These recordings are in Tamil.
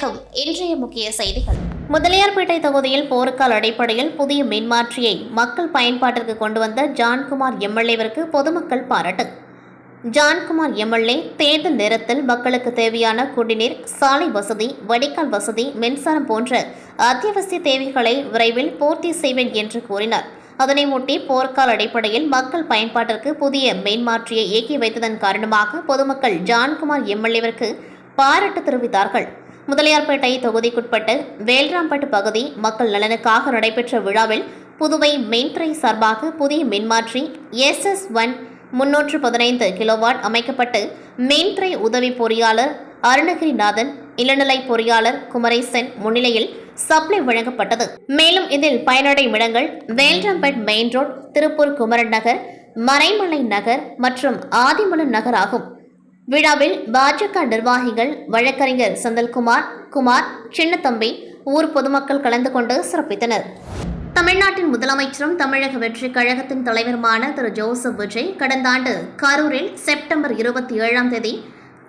வணக்கம். இன்றைய முக்கிய செய்திகள். முதலியார்பேட்டை தொகுதியில் போர்க்கால அடிப்படையில் புதிய மின்மாற்றியை மக்கள் பயன்பாட்டிற்கு கொண்டு வந்த ஜான்குமார் எம்எல்ஏவிற்கு பொதுமக்கள் பாராட்டு. ஜான்குமார் எம்எல்ஏ தேர்தல் நேரத்தில் மக்களுக்கு தேவையான குடிநீர், சாலை வசதி, வடிகால் வசதி, மின்சாரம் போன்ற அத்தியாவசிய தேவைகளை விரைவில் பூர்த்தி செய்வேன் என்று கூறினார். அதனை ஒட்டி போர்க்கால அடிப்படையில் மக்கள் பயன்பாட்டிற்கு புதிய மின்மாற்றியை இயக்கி வைத்ததன் காரணமாக பொதுமக்கள் ஜான்குமார் எம்எல்ஏவிற்கு பாராட்டு தெரிவித்தார்கள். முதலியார்பேட்டை தொகுதிக்குட்பட்ட வேல்ராம்பட்டு பகுதி மக்கள் நலனுக்காக நடைபெற்ற விழாவில் புதுவை மின்துறை சார்பாக புதிய மின்மாற்றி SS1 315 கிலோவாட் அமைக்கப்பட்டு மின்துறை உதவி பொறியாளர் அருணகிரிநாதன், இளநிலை பொறியாளர் குமரேசன் முன்னிலையில் சப்ளை வழங்கப்பட்டது. மேலும் இதில் பயனடையும் இடங்கள் வேல்ராம்பட் மெயின் ரோட், திருப்பூர் குமரன் நகர், மறைமலை நகர் மற்றும் ஆதிமலன் நகர் ஆகும். விழாவில் பாஜக நிர்வாகிகள், வழக்கறிஞர் செந்தில்குமார், குமார், சின்னத்தம்பி, ஊர் பொதுமக்கள் கலந்து கொண்டு சிறப்பித்தனர். தமிழ்நாட்டின் முதலமைச்சரும் தமிழக வெற்றிக் கழகத்தின் தலைவருமான திரு ஜோசப் விஜய் கடந்த ஆண்டு கரூரில் செப்டம்பர் 27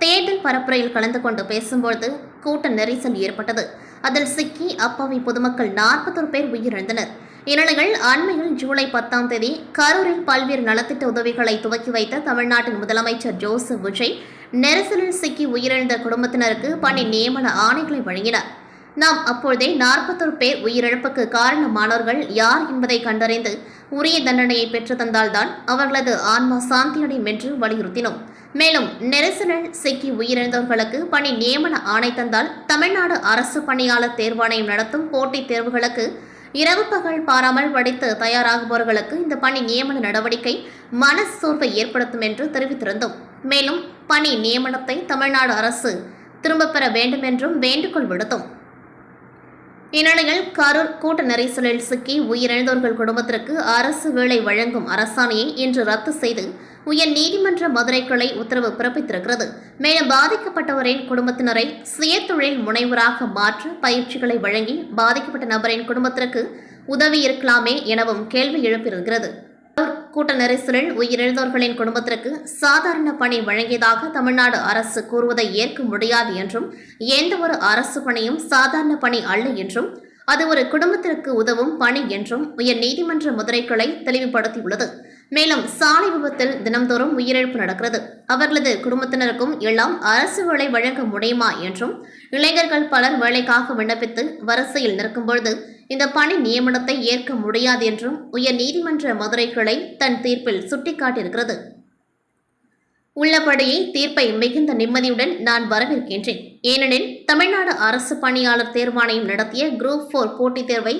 தேர்தல் பரப்புரையில் கலந்து கொண்டு பேசும்போது கூட்ட நெரிசல் ஏற்பட்டது. அதில் சிக்கி அப்பாவி பொதுமக்கள் 41 பேர் உயிரிழந்தனர். இந்நிலையில் அண்மையில் ஜூலை 10 கரூரில் பல்வேறு நலத்திட்ட உதவிகளை துவக்கி வைத்த தமிழ்நாட்டின் முதலமைச்சர் ஜோசப் விஜய் நெரிசலில் சிக்கி உயிரிழந்த குடும்பத்தினருக்கு பணி நியமன ஆணைகளை வழங்கினார். நாம் அப்பொழுதே 41 பேர் உயிரிழப்புக்கு காரணமானவர்கள் யார் என்பதை கண்டறிந்து உரிய தண்டனையை பெற்று தந்தால்தான் அவர்களது ஆன்மா சாந்தியடையும் என்று வலியுறுத்தினோம். மேலும் நெரிசலில் சிக்கி உயிரிழந்தவர்களுக்கு பணி நியமன ஆணை தந்தால் தமிழ்நாடு அரசு பணியாளர் தேர்வாணையம் நடத்தும் போட்டித் தேர்வுகளுக்கு இரவு பகல் பாராமல் படித்து தயாராகுபவர்களுக்கு இந்த பணி நியமன நடவடிக்கை மனச்சோர்வை ஏற்படுத்தும் என்று தெரிவித்திருந்தோம். மேலும் பணி நியமனத்தை தமிழ்நாடு அரசு திரும்பப் பெற வேண்டும் என்றும் வேண்டுகோள் விடுத்தோம். இந்நிலையில் கரூர் கூட்ட நெரிசலில் சிக்கி உயிரிழந்தவர்கள் குடும்பத்திற்கு அரசு வேலை வழங்கும் அரசாணையை இன்று ரத்து செய்து உயர் நீதிமன்ற மதுரை கிளை உத்தரவு பிறப்பித்திருக்கிறது. மேலும் பாதிக்கப்பட்டவரின் குடும்பத்தினரை சுயதொழில் முனைவராக மாற்ற பயிற்சிகளை வழங்கி பாதிக்கப்பட்ட நபரின் குடும்பத்திற்கு உதவி இருக்கலாமே எனவும் கேள்வி எழுப்பியிருக்கிறது. கூட்ட நெரிசலில் உயிரிழந்தவர்களின் குடும்பத்திற்கு சாதாரண பணி வழங்கியதாக தமிழ்நாடு அரசு கூறுவதை ஏற்க முடியாது என்றும், எந்தவொரு அரசு பணியும் சாதாரண பணி அல்ல என்றும், அது ஒரு குடும்பத்திற்கு உதவும் பணி என்றும் உயர் நீதிமன்ற மதுரை கிளை தெளிவுபடுத்தியுள்ளது. மேலும் சாலை விபத்தில் தினம்தோறும் உயிரிழப்பு நடக்கிறது. அவர்களது குடும்பத்தினருக்கும் எல்லாம் அரசு வேலை வழங்க முடியுமா என்றும், இளைஞர்கள் பலர் வேலைக்காக விண்ணப்பித்து வரிசையில் நிற்கும்பொழுது இந்த பணி நியமனத்தை ஏற்க முடியாது என்றும் உயர் நீதிமன்ற மதுரை கிளை தன் தீர்ப்பில் சுட்டிக்காட்டியிருக்கிறது. உள்ளபடியே தீர்ப்பை மிகுந்த நிம்மதியுடன் நான் வரவேற்கின்றேன். ஏனெனில் தமிழ்நாடு அரசு பணியாளர் தேர்வாணையம் நடத்திய குரூப் 4 போட்டித் தேர்வை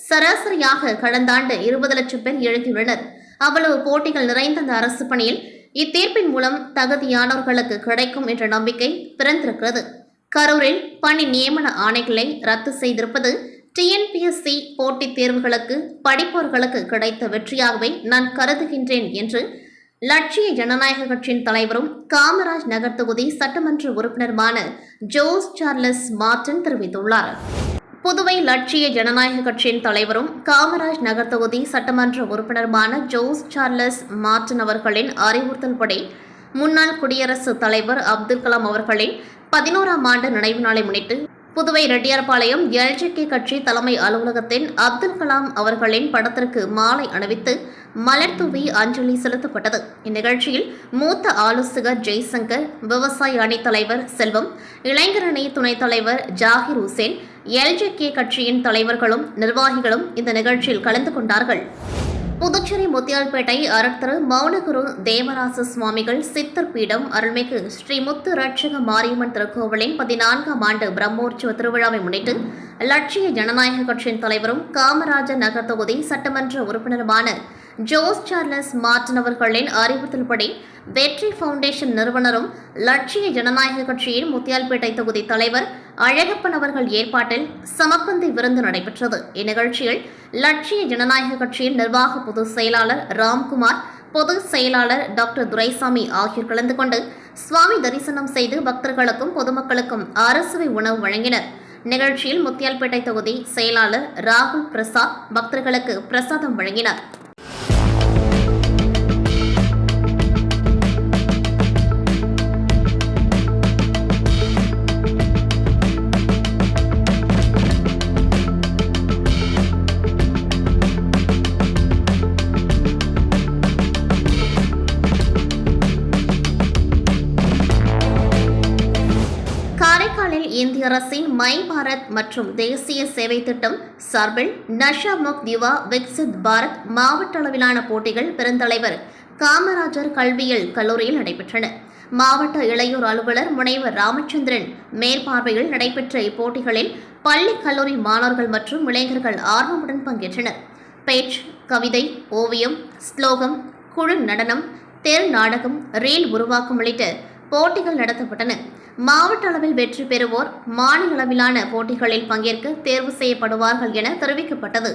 சராசரியாக கடந்த ஆண்டு 20 லட்சம் பேர் எழுதியுள்ளனர். அவ்வளவு போட்டிகள் நிறைந்த அந்த அரசு பணியில் இத்தீர்ப்பின் மூலம் தகுதியானவர்களுக்கு கிடைக்கும் என்ற நம்பிக்கை பிறந்திருக்கிறது. கரூரில் பணி நியமன ஆணைகளை ரத்து செய்திருப்பது TNPSC போட்டித் தேர்வுகளுக்கு படிப்பவர்களுக்கு கிடைத்த வெற்றியாகவே நான் கருதுகின்றேன் என்று லட்சிய ஜனநாயக கட்சியின் தலைவரும் காமராஜ் நகர் தொகுதி சட்டமன்ற உறுப்பினருமான ஜோஸ் சார்லஸ் மார்டின் தெரிவித்துள்ளார். புதுவை லட்சிய ஜனநாயக கட்சியின் தலைவரும் காமராஜ் நகர் தொகுதி சட்டமன்ற உறுப்பினருமான ஜோஸ் சார்லஸ் மார்டின் அவர்களின் அறிவுறுத்தல்படி முன்னாள் குடியரசுத் தலைவர் அப்துல் கலாம் அவர்களின் 11ஆம் ஆண்டு நினைவு நாளை முன்னிட்டு புதுவை ரெட்டியார்பாளையம் LJK கட்சி தலைமை அலுவலகத்தின் அப்துல் கலாம் அவர்களின் படத்திற்கு மாலை அணிவித்து மலர் தூவி அஞ்சலி செலுத்தப்பட்டது. இந்நிகழ்ச்சியில் மூத்த ஆலோசகர் ஜெய்சங்கர், விவசாய அணி தலைவர் செல்வம், இளைஞர் அணி துணைத் தலைவர் ஜாகிர் ஹுசேன், LJK கட்சியின் தலைவர்களும் நிர்வாகிகளும் இந்த நிகழ்ச்சியில் கலந்து கொண்டார்கள். புதுச்சேரி முத்தியால்பேட்டை அருட்திரு மௌனகுரு தேவராச சுவாமிகள் சித்தர் பீடம் அருள்மிகு ஸ்ரீ முத்து ரட்சக மாரியம்மன் திருக்கோவிலின் 14ஆம் ஆண்டு பிரம்மோற்சவ திருவிழாவை முன்னிட்டு லட்சிய ஜனநாயக கட்சியின் தலைவரும் காமராஜர் நகர் தொகுதி சட்டமன்ற உறுப்பினருமான ஜோஸ் சார்லஸ் மார்டின் அவர்களின் அறிவுறுத்தல்படி வெற்றி ஃபவுண்டேஷன் நிறுவனரும் லட்சிய ஜனநாயக கட்சியின் முத்தியால்பேட்டை தொகுதி தலைவர் அழகப்பன் அவர்கள் ஏற்பாட்டில் சமப்பந்தி விருந்து நடைபெற்றது. இந்நிகழ்ச்சியில் லட்சிய ஜனநாயக கட்சியின் நிர்வாக பொதுச் செயலாளர் ராம்குமார், பொதுச் செயலாளர் டாக்டர் துரைசாமி ஆகியோர் கலந்து கொண்டு சுவாமி தரிசனம் செய்து பக்தர்களுக்கும் பொதுமக்களுக்கும் அரசுவை உணவு வழங்கினர். நிகழ்ச்சியில் முத்தியால்பேட்டை தொகுதி செயலாளர் ராகுல் பிரசாத் பக்தர்களுக்கு பிரசாதம் வழங்கினார். காரைக்காலில் இந்திய அரசின் மை பாரத் மற்றும் தேசிய சேவை திட்டம் சார்பில் நஷா முக்த் யுவா விக்சித் பாரத் மாவட்ட அளவிலான போட்டிகள் பெருந்தலைவர் காமராஜர் கல்வியியல் கல்லூரியில் நடைபெற்றன. மாவட்ட இளையோர் அலுவலர் முனைவர் ராமச்சந்திரன் மேற்பார்வையில் நடைபெற்ற இப்போட்டிகளில் பள்ளி கல்லூரி மாணவர்கள் மற்றும் இளைஞர்கள் ஆர்வமுடன் பங்கேற்றனர். பேச்சு, கவிதை, ஓவியம், ஸ்லோகம், குழு நடனம், தெரு நாடகம், ரீல் உருவாக்கம் உள்ளிட்ட போட்டிகள் நடத்தப்பட்டன. மாவட்ட அளவில் வெற்றி பெறுவோர் மாநில அளவிலான போட்டிகளில் பங்கேற்க தேர்வு செய்யப்படுவார்கள் என தெரிவிக்கப்பட்டது.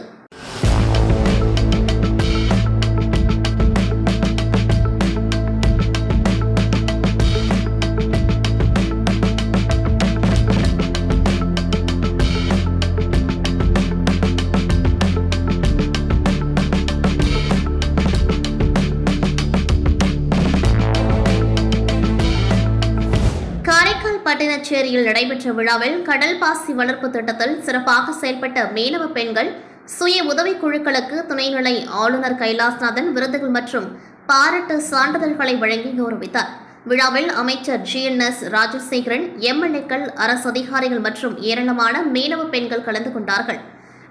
பட்டினச்சேரியில் நடைபெற்ற விழாவில் கடல் பாசி வளர்ப்பு திட்டத்தில் சிறப்பாக செயல்பட்ட மீனவ பெண்கள் சுய உதவி குழுக்களுக்கு துணைநிலை ஆளுநர் கைலாஸ்நாதன் விருதுகள் மற்றும் பாராட்டு சான்றிதழ்களை வழங்கி கௌரவித்தார். விழாவில் அமைச்சர் GNS ராஜசேகரன், MLAக்கள், அரசு அதிகாரிகள் மற்றும் ஏராளமான மீனவ பெண்கள் கலந்து கொண்டார்கள்.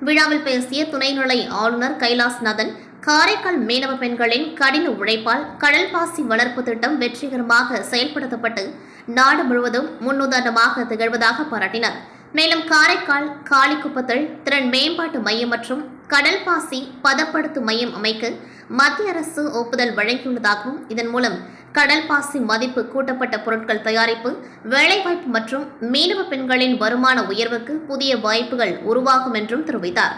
விழாவில் பேசிய துணைநிலை ஆளுநர் கைலாஸ்நாதன், காரைக்கால் மீனவ பெண்களின் கடின உழைப்பால் கடல் பாசி வளர்ப்பு திட்டம் வெற்றிகரமாக செயல்படுத்தப்பட்டு நாடு முழுவதும் முன்னுதாரணமாக திகழ்வதாக பாராட்டினார். மேலும் காரைக்கால் காளிக்குப்பத்தில் திறன் மேம்பாட்டு மையம் மற்றும் கடல் பாசி பதப்படுத்தும் மையம் அமைக்க மத்திய அரசு ஒப்புதல் வழங்கியுள்ளதாகவும், இதன் மூலம் கடல் பாசி மதிப்பு கூட்டப்பட்ட பொருட்கள் தயாரிப்பு, வேலைவாய்ப்பு மற்றும் மீனவ பெண்களின் வருமான உயர்வுக்கு புதிய வாய்ப்புகள் உருவாகும் என்றும் தெரிவித்தார்.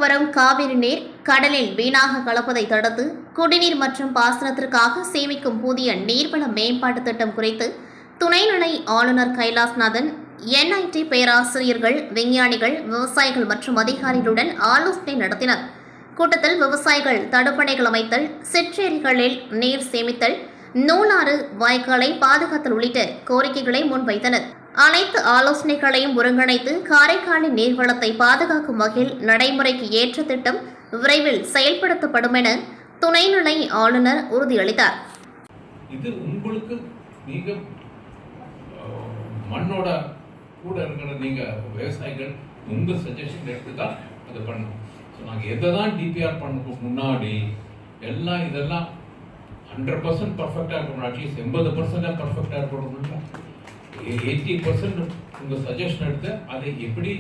வரும் காவிரி நீர் கடலில் வீணாக கலப்பதை தடுத்து குடிநீர் மற்றும் பாசனத்திற்காக சேமிக்கும் புதிய நீர்வள மேம்பாட்டு திட்டம் குறித்து துணைநிலை ஆளுநர் கைலாஸ்நாதன் NIT பேராசிரியர்கள், விஞ்ஞானிகள், விவசாயிகள் மற்றும் அதிகாரிகளுடன் ஆலோசனை நடத்தினர். கூட்டத்தில் விவசாயிகள் தடுப்பணைகள் அமைத்தல், சிற்றேரிகளில் நீர் சேமித்தல், நூலாறு வாய்க்காலை பாதுகாத்தல் உள்ளிட்ட கோரிக்கைகளை முன்வைத்தனர். அனைத்து ஆலோசனைகளையும் ஒருங்கிணைத்து காரைக்காலின் நீர்வளத்தை பாதுகாக்கும் வகையில் நடைமுறைக்கு ஏற்ற திட்டம் விரைவில் செயல்படுத்தப்படும் என துணைநிலை ஆளுநர் உறுதியளித்தார். இது உங்களுக்கு நீங்க மண்ணோட கூட இருக்கிற நீங்க விவசாயிகள் உங்க சஜஷன் எடுத்துதான் அதை பண்ணணும். ஸோ நாங்கள் எதை தான் டிபிஆர் பண்ணதுக்கு முன்னாடி எல்லாம் இதெல்லாம் 100% பர்ஃபெக்டாக இருக்கணும். அட்லீஸ்ட் 80% பர்ஃபெக்டாக இருக்கணும். 80% உங்கள் சஜஷன் எடுத்து அதை எப்படி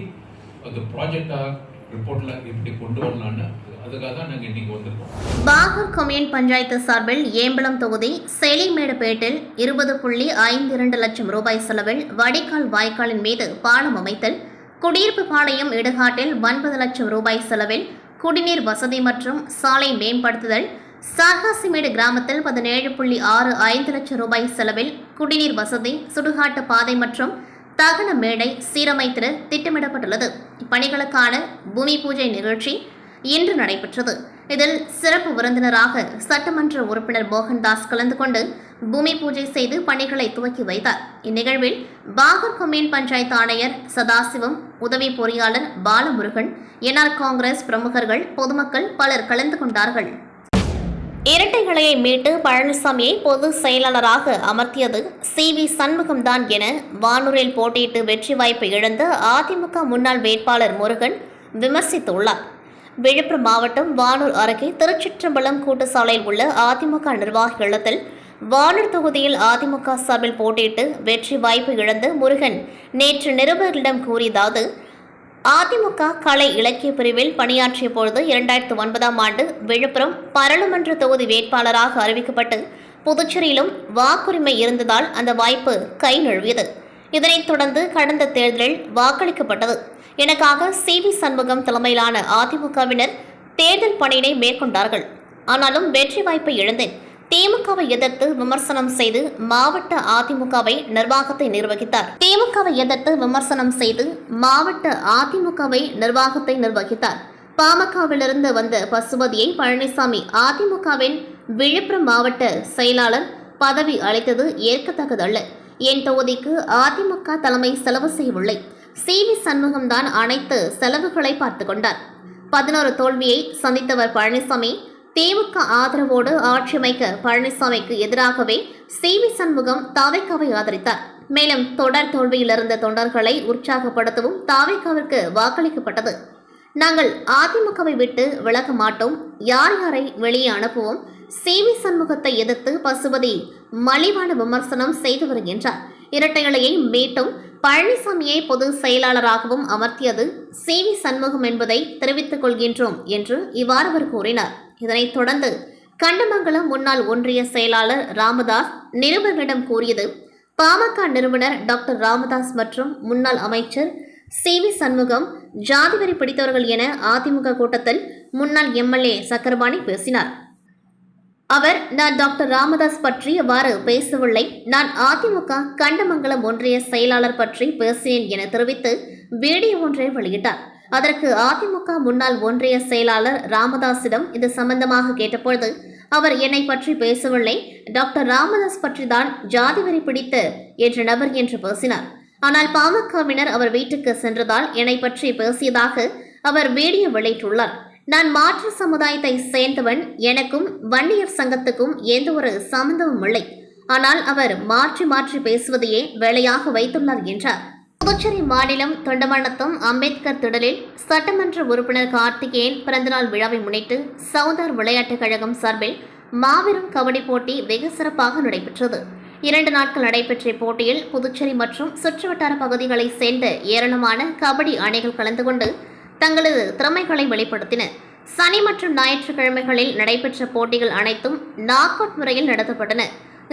அது ப்ராஜெக்டாக ரிப்போர்ட்டில் எப்படி கொண்டு வரலான்னு அதுக்காக தான் நாங்கள் இன்றைக்கி வந்திருக்கோம். பாகூர் கொம்யூன் பஞ்சாயத்து சார்பில் ஏம்பலம் தொகுதி செலிமேடுபேட்டில் 20.52 லட்சம் ரூபாய் செலவில் வடிகால் வாய்க்காலின் மீது பாலம் அமைத்தல், குடியிருப்பு பாளையம் இடுகாட்டில் 9 லட்சம் ரூபாய் செலவில் குடிநீர் வசதி மற்றும் சாலை மேம்படுத்துதல், சாகாசிமேடு கிராமத்தில் 17.65 லட்சம் ரூபாய் செலவில் குடிநீர் வசதி, சுடுகாட்டு பாதை மற்றும் தகன மேடை சீரமைத்திட திட்டமிடப்பட்டுள்ளது. இப்பணிகளுக்கான பூமி பூஜை நிகழ்ச்சி இன்று நடைபெற்றது. இதில் சிறப்பு விருந்தினராக சட்டமன்ற உறுப்பினர் மோகன்தாஸ் கலந்து கொண்டு பூமி பூஜை செய்து பணிகளை துவக்கி வைத்தார். இந்நிகழ்வில் பாகூர் கொம்யூன் பஞ்சாயத்து ஆணையர் சதாசிவம், உதவி பொறியாளர் பாலமுருகன், NR காங்கிரஸ் பிரமுகர்கள், பொதுமக்கள் பலர் கலந்து கொண்டார்கள். இரட்டைகளையை மீட்டு பழனிசாமியை பொதுச் செயலாளராக அமர்த்தியது CV சண்முகம்தான் என வானூரில் போட்டியிட்டு வெற்றி வாய்ப்பை இழந்த அதிமுக முன்னாள் வேட்பாளர் முருகன் விமர்சித்துள்ளார். விழுப்புரம் மாவட்டம் வானூர் அருகே திருச்சிற்றம்பலம் கூட்டுச்சாலையில் உள்ள அதிமுக நிர்வாக இல்லத்தில் வானூர் தொகுதியில் அதிமுக சார்பில் போட்டியிட்டு வெற்றி வாய்ப்பு இழந்த முருகன் நேற்று நிருபர்களிடம் கூறியதாவது: அதிமுக கலை இலக்கிய பிரிவில் பணியாற்றிய பொழுது 2009ஆம் ஆண்டு விழுப்புரம் பாராளுமன்ற தொகுதி வேட்பாளராக அறிவிக்கப்பட்டு புதுச்சேரியிலும் வாக்குரிமை இருந்ததால் அந்த வாய்ப்பு கை நழுவியது. இதனைத் தொடர்ந்து கடந்த தேர்தலில் வாக்களிக்கப்பட்டது. எனக்காக CV சண்முகம் தலைமையிலான அதிமுகவினர் தேர்தல் பணியினை மேற்கொண்டார்கள். ஆனாலும் வெற்றி வாய்ப்பை இழந்தேன். திமுகவை எதிர்த்து விமர்சனம் செய்து மாவட்ட அதிமுகவை நிர்வாகத்தை நிர்வகித்தார். பாமகவிலிருந்து வந்த பசுபதியை பழனிசாமி அதிமுகவின் விழுப்புரம் மாவட்ட செயலாளர் பதவி அளித்தது ஏற்கத்தக்கதல்ல. என் தொகுதிக்கு அதிமுக தலைமை செலவு செய்யவில்லை. CV சண்முகம்தான் அனைத்து செலவுகளை பார்த்துக் கொண்டார். 11 தோல்வியை சந்தித்தவர் பழனிசாமி. திமுக ஆதரவோடு ஆட்சி அமைக்க பழனிசாமிக்கு எதிராகவே CV சண்முகம் தாவேக்காவை ஆதரித்தார். மேலும் தொடர் தோல்வியில் இருந்த தொண்டர்களை உற்சாகப்படுத்தவும் தாவேக்காவிற்கு வாக்களிக்கப்பட்டது. நாங்கள் அதிமுகவை விட்டு விலக மாட்டோம், யார் யாரை வெளியே அனுப்புவோம். CV சண்முகத்தை எதிர்த்து பசுபதி மலிவான விமர்சனம் செய்து வருகின்றார். இரட்டை இலையை மீட்டும் பழனிசாமியை பொதுச் செயலாளராகவும் அமர்த்தியது CV சண்முகம் என்பதை தெரிவித்துக் கொள்கின்றோம் என்று இவ்வாறு அவர் கூறினார். இதனைத் தொடர்ந்து கண்டமங்கலம் முன்னாள் ஒன்றிய செயலாளர் ராமதாஸ் நிருபர்களிடம் கூறியது: பாமக நிறுவனர் டாக்டர் ராமதாஸ் மற்றும் முன்னாள் அமைச்சர் CV சண்முகம் ஜாதிவரி பிடித்தவர்கள் என அதிமுக கூட்டத்தில் முன்னாள் MLA சக்கரபாணி பேசினார். அவர், நான் டாக்டர் ராமதாஸ் பற்றி அவ்வாறு பேசவில்லை, நான் அதிமுக கண்டமங்கலம் ஒன்றிய செயலாளர் பற்றி பேசினேன் என தெரிவித்து வீடியோ ஒன்றை வெளியிட்டார். அதற்கு அதிமுக முன்னாள் ஒன்றிய செயலாளர் ராமதாஸிடம் இது சம்பந்தமாக கேட்டபொழுது, அவர் என்னை பற்றி பேசவில்லை, டாக்டர் ராமதாஸ் பற்றி தான் ஜாதிவரி பிடித்த என்ற நபர் என்று பேசினார். ஆனால் பாமகவினர் அவர் வீட்டுக்கு சென்றதால் என்னை பற்றி பேசியதாக அவர் வீடியோ வெளியிட்டுள்ளார். நான் மாற்று சமுதாயத்தை சேர்ந்தவன், எனக்கும் வன்னியர் சங்கத்துக்கும் எந்த ஒரு சம்பந்தமும் இல்லை. ஆனால் அவர் மாற்றி மாற்றி பேசுவதையே வேலையாக வைத்துள்ளார் என்றார். புதுச்சேரி மாநிலம் தொண்டமனத்தம் அம்பேத்கர் திடலில் சட்டமன்ற உறுப்பினர் கார்த்திகேயன் பிறந்தநாள் விழாவை முன்னிட்டு சவுதார் விளையாட்டுக் கழகம் சார்பில் மாபெரும் கபடி போட்டி வெகு சிறப்பாக நடைபெற்றது. 2 நாட்கள் நடைபெற்ற போட்டியில் புதுச்சேரி மற்றும் சுற்றுவட்டார பகுதிகளைச் சேர்ந்த ஏராளமான கபடி அணிகள் கலந்து கொண்டு தங்களது திறமைகளை வெளிப்படுத்தின. சனி மற்றும் ஞாயிற்றுக்கிழமைகளில் நடைபெற்ற போட்டிகள் அனைத்தும் நாக் அவுட் முறையில் நடத்தப்பட்டன.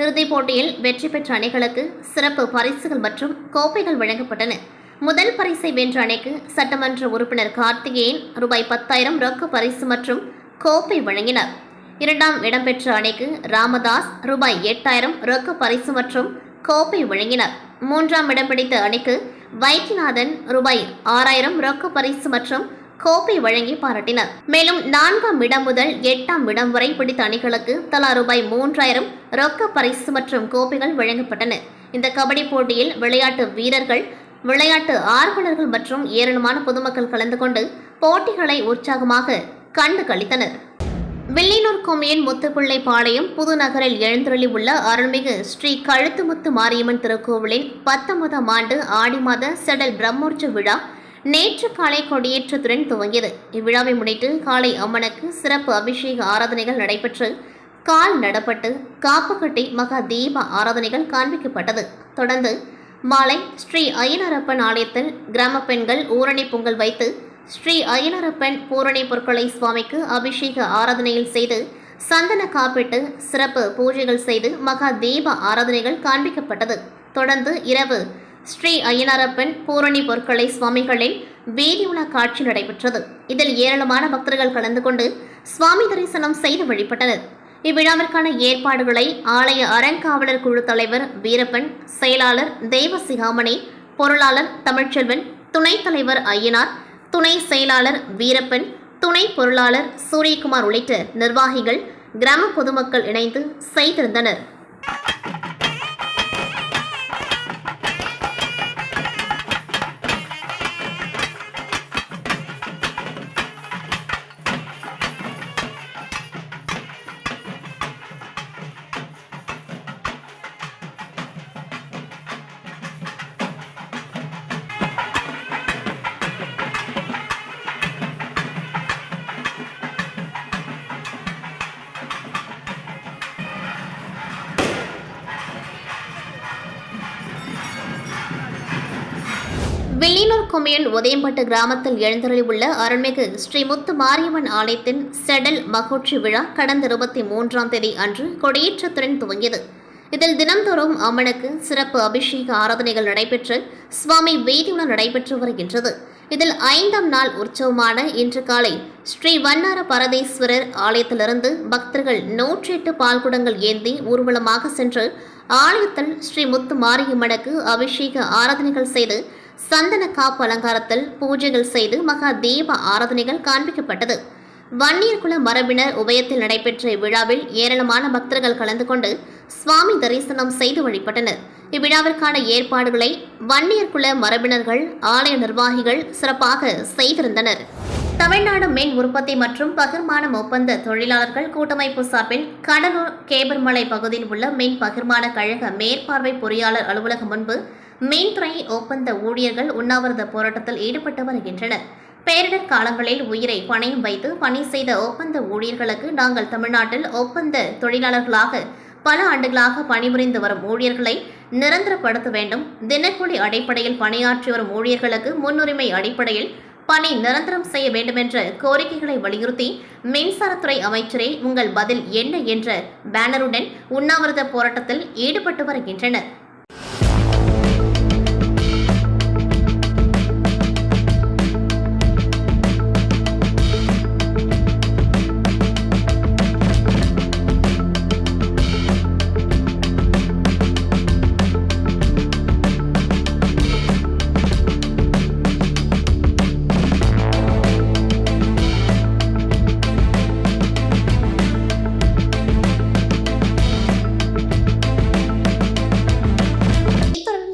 இறுதிப் போட்டியில் வெற்றி பெற்ற அணிகளுக்கு சிறப்பு பரிசுகள் மற்றும் கோப்பைகள் வழங்கப்பட்டன. முதல் பரிசை வென்ற அணிக்கு சட்டமன்ற உறுப்பினர் கார்த்திகேயன் ரூபாய் 10,000 ரொக்க பரிசு மற்றும் கோப்பை வழங்கினார். 2ஆம் இடம் பெற்ற அணிக்கு ராமதாஸ் ரூபாய் 8,000 ரொக்க பரிசு மற்றும் கோப்பை வழங்கினார். 3ஆம் இடம் பிடித்த அணிக்கு வைத்தியநாதன் ரூபாய் 6,000 ரொக்க பரிசு மற்றும் கோப்பை வழங்கி பாராட்டினார். மேலும் 4ஆம் இடம் முதல் 8ஆம் இடம் வரை பிடித்த அணிகளுக்கு தலா ரூபாய் 3,000 ரொக்க பரிசு மற்றும் கோப்பைகள் வழங்கப்பட்டன. இந்த கபடி போட்டியில் விளையாட்டு வீரர்கள், விளையாட்டு ஆர்வலர்கள் மற்றும் ஏராளமான பொதுமக்கள் கலந்து கொண்டு போட்டிகளை உற்சாகமாக கண்டு களித்தனர். வில்லியனூர் கொம்மியின் முத்துப்பிள்ளைப்பாளையம் புதுநகரில் எழுந்தருளி உள்ள அருள்மிகு ஸ்ரீ கழுத்துமுத்து மாரியம்மன் திருக்கோவிலின் 19ஆம் ஆண்டு ஆடி மாத செடல் பிரம்மோற்சவ விழா நேற்று காலை கொடியேற்றத்துடன் துவங்கியது. இவ்விழாவை முன்னிட்டு காலை அம்மனுக்கு சிறப்பு அபிஷேக ஆராதனைகள் நடைபெற்று கால் நடப்பட்டு, காப்பு கட்டி மகா தீப ஆராதனைகள் காண்பிக்கப்பட்டது. தொடர்ந்து மாலை ஸ்ரீ அய்யனாரப்பன் ஆலயத்தில் கிராம பெண்கள் ஊரணி பொங்கல் வைத்து ஸ்ரீ அய்யனாரப்பன் பூரணி பொருட்களை சுவாமிக்கு அபிஷேக ஆராதனையில் செய்து சந்தன காப்பிட்டு சிறப்பு பூஜைகள் செய்து மகா தீப ஆராதனைகள் காண்பிக்கப்பட்டது. தொடர்ந்து இரவு ஸ்ரீ அய்யனாரப்பன் பூரணி பொருட்களை சுவாமிகளின் வீதி உலா காட்சி நடைபெற்றது. இதில் ஏராளமான பக்தர்கள் கலந்து கொண்டு சுவாமி தரிசனம் செய்து வழிபட்டனர். இவ்விழாவிற்கான ஏற்பாடுகளை ஆலய அறங்காவலர் குழு தலைவர் வீரப்பன், செயலாளர் தெய்வசிகாமணி, பொருளாளர் தமிழ்ச்செல்வன், துணைத் தலைவர் ஐயனார், துணை செயலாளர் வீரப்பன், துணை பொருளாளர் சூரியகுமார் உள்ளிட்ட நிர்வாகிகள், கிராம பொதுமக்கள் இணைந்து செய்திருந்தனர். வில்லியனூர் கொம்யூன் உதயம்பட்டு கிராமத்தில் எழுந்தருளி உள்ள அருள்மிகு ஸ்ரீ முத்து மாரியம்மன் ஆலயத்தின் செடல் மகோட்சி விழா கடந்த 23ஆம் தேதி அன்று கொடியேற்றத்துடன் துவங்கியது. இதில் தினம்தோறும் அம்மனுக்கு சிறப்பு அபிஷேக ஆராதனைகள் நடைபெற்று சுவாமி வீதியுடன் நடைபெற்று வருகின்றது. இதில் 5ஆம் நாள் உற்சவமான இன்று காலை ஸ்ரீ வண்ணார பரதேஸ்வரர் ஆலயத்திலிருந்து பக்தர்கள் 108 பால்குடங்கள் ஏந்தி ஊர்வலமாக சென்று ஆலயத்தில் ஸ்ரீ முத்து மாரியம்மனுக்கு அபிஷேக ஆராதனைகள் செய்து சந்தன காப்பு அலங்காரத்தில் பூஜைகள் செய்து மகா தீப ஆராதனைகள் காண்பிக்கப்பட்டது. வன்னியர் குல மரபினர் உபயத்தில் நடைபெற்ற இவ்விழாவில் ஏராளமான பக்தர்கள் கலந்து கொண்டு சுவாமி தரிசனம் செய்து வழிபட்டனர். இவ்விழாவிற்கான ஏற்பாடுகளை வன்னியர் குல மரபினர்கள் ஆலய நிர்வாகிகள் சிறப்பாக செய்திருந்தனர். தமிழ்நாடு மின் உற்பத்தி மற்றும் பகிர்மானம் ஒப்பந்த தொழிலாளர்கள் கூட்டமைப்பு சார்பில் கடலூர் கேபர்மலை பகுதியில் உள்ள மின் பகிர்மான கழக மேற்பார்வை பொறியாளர் அலுவலகம் முன்பு மின்துறை ஒப்பந்த ஊழியர்கள் உண்ணாவிரத போராட்டத்தில் ஈடுபட்டு வருகின்றனர். பேரிடர் காலங்களில் உயிரை பணயம் வைத்து பணி செய்த ஒப்பந்த ஊழியர்களுக்கு நாங்கள் தமிழ்நாட்டில் ஒப்பந்த தொழிலாளர்களாக பல ஆண்டுகளாக பணிபுரிந்து வரும் ஊழியர்களை நிரந்தரப்படுத்த வேண்டும். தினக்கூலி அடிப்படையில் பணியாற்றி வரும் ஊழியர்களுக்கு முன்னுரிமை அடிப்படையில் பணி நிரந்தரம் செய்ய வேண்டும் என்ற கோரிக்கைகளை வலியுறுத்தி மின்சாரத்துறை அமைச்சரே உங்கள் பதில் என்ன என்ற பேனருடன் உண்ணாவிரத போராட்டத்தில் ஈடுபட்டு வருகின்றனர்.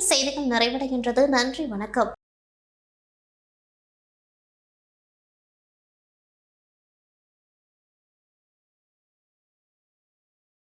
செய்திகள் நிறைவடைகின்றது. நன்றி, வணக்கம்.